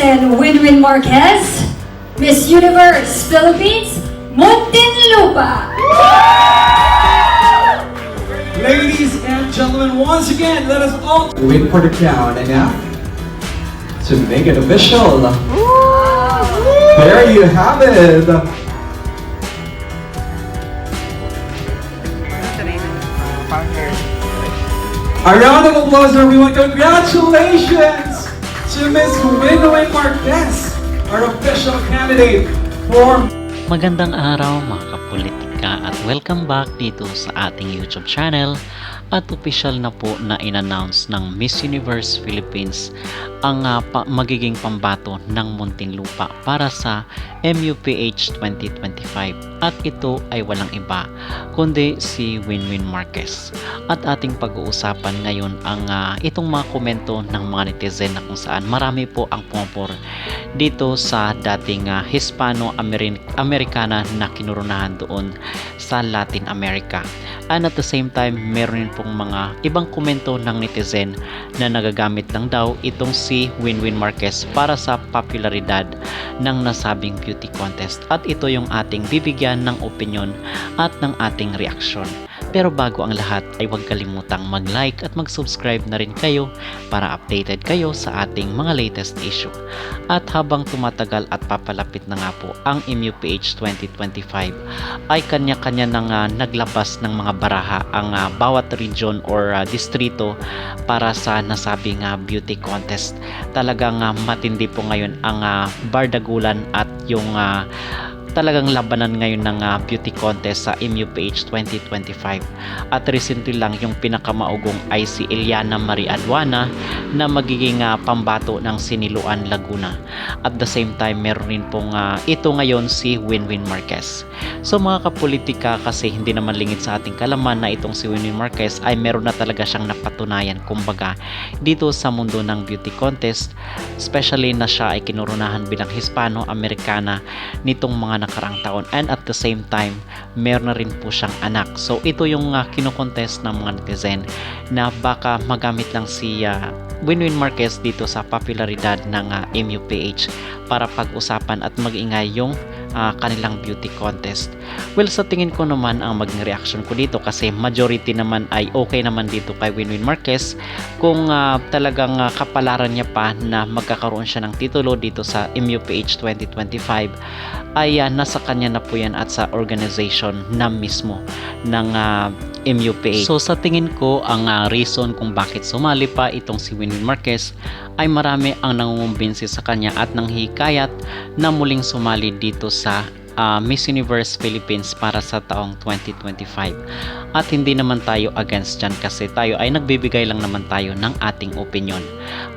present Winwin Marquez, Miss Universe Philippines, Muntinlupa. Ladies and gentlemen, once again, let us all wait for the crown and now to make it official. There you have it. A round of applause, everyone. Congratulations to Miss Winwin Marquez, our official candidate for... Magandang araw mga kapolitika at welcome back dito sa ating YouTube channel at official na po na in-announce ng Miss Universe Philippines ang magiging pambato ng Muntinlupa para sa MUPH 2025 at ito ay walang iba kundi si Winwin Marquez at ating pag-uusapan ngayon ang itong mga komento ng mga netizen na kung saan marami po ang pumapor dito sa dating Hispano-Americana na kinurunahan doon sa Latin America. And at the same time, meron din pong mga ibang komento ng netizen na nagagamit lang daw itong si Winwin Marquez para sa popularidad ng nasabing beauty contest. At ito yung ating bibigyan ng opinion at ng ating reaksyon. Pero bago ang lahat ay huwag kalimutang mag-like at mag-subscribe na rin kayo para updated kayo sa ating mga latest issue. At habang tumatagal at papalapit na nga po ang MUPH 2025 ay kanya-kanya nang naglabas ng mga baraha ang bawat region or distrito para sa nasabing beauty contest. Talagang matindi po ngayon ang bardagulan at yung talagang labanan ngayon ng beauty contest sa MUPH 2025 at recently lang yung pinakamaugong ay si Eliana Marie Aduana na magiging pambato ng Siniloan Laguna. At the same time meron rin pong ito ngayon si Winwin Marquez. So mga kapolitika, kasi hindi naman lingid sa ating kalaman na itong si Winwin Marquez ay meron na talaga siyang napatunayan kumbaga dito sa mundo ng beauty contest, especially na siya ay kinurunahan bilang Hispano-Americana nitong mga nakaraang taon, and at the same time meron na rin po siyang anak. So ito yung kinokontest ng mga netizen na baka magamit lang si Winwin Marquez dito sa popularidad ng MUPH para pag-usapan at mag-ingay yung kanilang beauty contest. Well, sa tingin ko naman ang maging reaction ko dito, kasi majority naman ay okay naman dito kay Winwin Marquez kung talagang kapalaran niya pa na magkakaroon siya ng titulo dito sa MUPH 2025 ay nasa kanya na po yan at sa organization na mismo ng MUPH. So sa tingin ko ang reason kung bakit sumali pa itong si Winwin Marquez ay marami ang nangungumbinsi sa kanya at nanghihikayat na muling sumali dito sa Miss Universe Philippines para sa taong 2025. At hindi naman tayo against dyan, kasi tayo ay nagbibigay lang naman tayo ng ating opinion.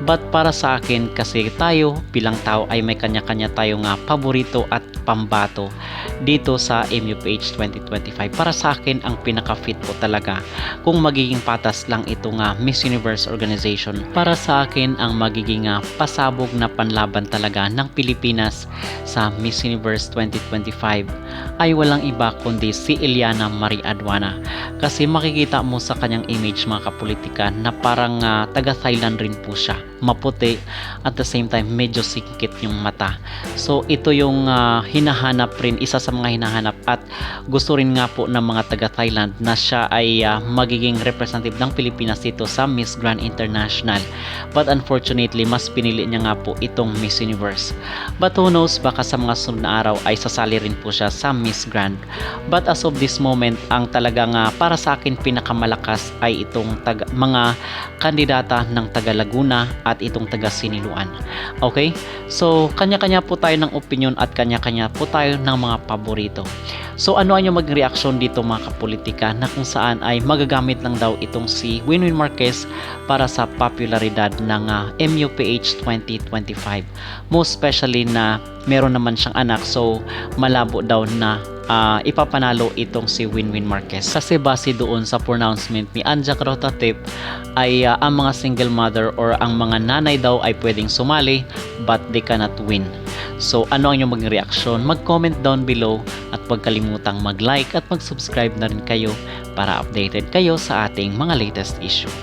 But para sa akin, kasi tayo bilang tao ay may kanya-kanya tayo paborito at pambato dito sa MUPH 2025. Para sa akin, ang pinaka-fit po talaga kung magiging patas lang ito Miss Universe organization. Para sa akin, ang magiging pasabog na panlaban talaga ng Pilipinas sa Miss Universe 2025 ay walang iba kundi si Eliana Marie Aduana. Kasi makikita mo sa kanyang image mga kapolitika na parang taga Thailand rin po siya, maputi at the same time medyo sikit yung mata. So ito yung hinahanap rin, isa sa mga hinahanap, at gusto rin nga po ng mga taga Thailand na siya ay magiging representative ng Pilipinas dito sa Miss Grand International. But unfortunately mas pinili niya nga po itong Miss Universe. But who knows, baka sa mga sunod na araw ay sasali rin po siya sa Miss Grand. But as of this moment, ang talagang para sa akin pinakamalakas ay itong mga kandidata ng taga Laguna at itong taga Siniluan. Okay? So kanya-kanya po tayo ng opinion at kanya-kanya po tayo ng mga paborito. So ano ang yung mag-reaction dito mga kapolitika na kung saan ay magagamit lang daw itong si Winwin Marquez para sa popularidad ng MUPH 2025. Most especially na meron naman siyang anak, so malabo daw na ipapanalo itong si Winwin Marquez. Kasi base doon sa pronouncement ni Anja Rotatip ay ang mga single mother or ang mga nanay daw ay pwedeng sumali but they cannot win. So ano ang inyong maging reaction? Mag-comment down below at huwag kalimutang mag-like at mag-subscribe na rin kayo para updated kayo sa ating mga latest issue.